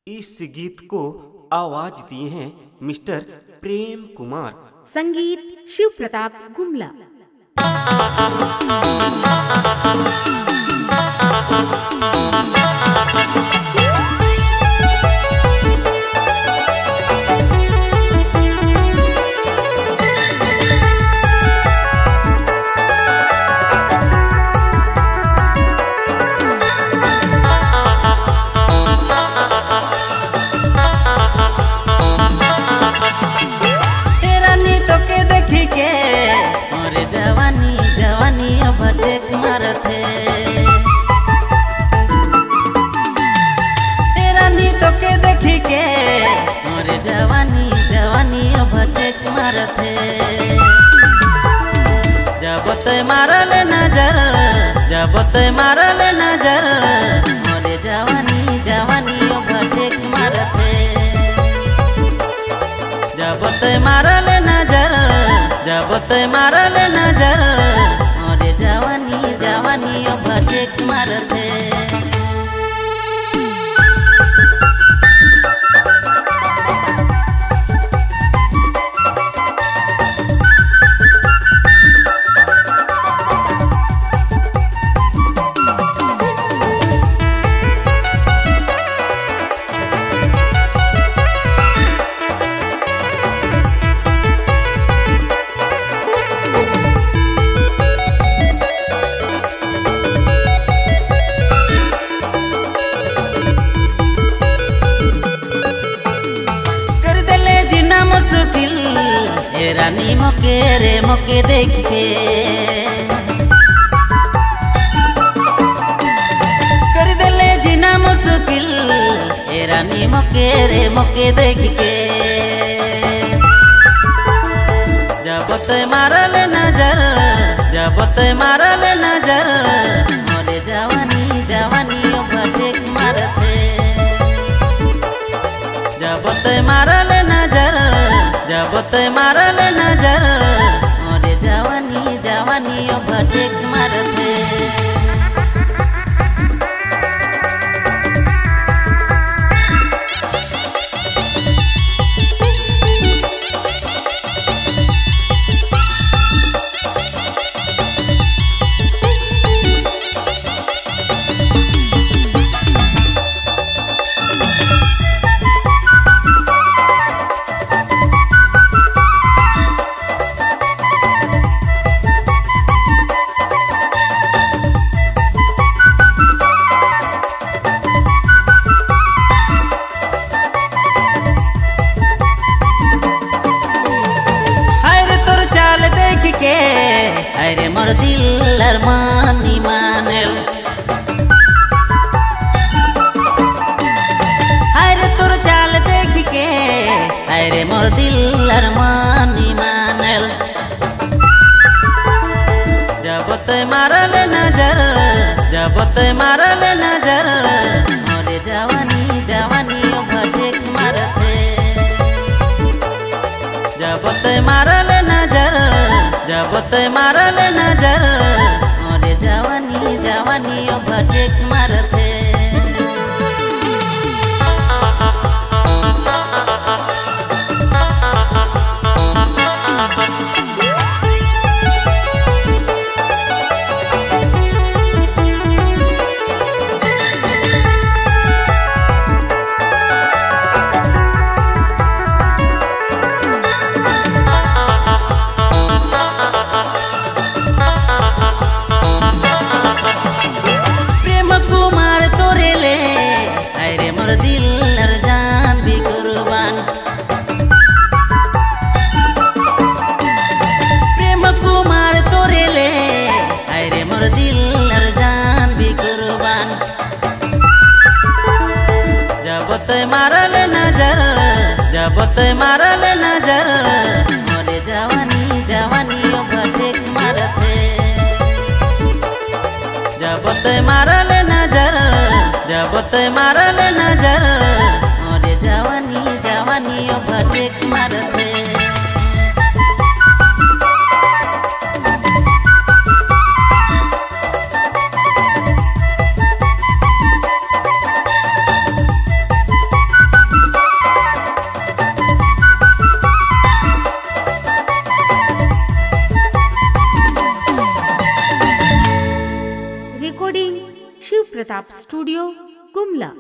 इस गीत को आवाज दिए हैं मिस्टर प्रेम कुमार। संगीत शिव प्रताप गुमला। जब ते मारल नजर मोरे जवानी जवानी भटक मारते। जब ते मारल नजर मोरे जवानी जवानी भटक मारते। रानी मोके देख के कर दिले जीना मुश्किल। रानी मोके देख के जब ते मारल नजर मोरे जवानी जवानी भटक मारते। जब ते मारल नजर मोरे जवानी जवानी भटक मारते। अरे मोर दिल अरमानी मानल अरे तोर चाल देख के। अरे मोर दिल अरमानी मानल जब ते मारल नजर मोरे जवानी जवानी भटक मारते। जब ते मारल नजर मोरे जवानी जवानी भटक मारते। जब ते मारल नजर मोरे जवानी जवानी भटक मारते। जब ते मारल नजर मोरे जवानी जवानी भटक मारते। Recording Shiv Pratap Studio Gumla.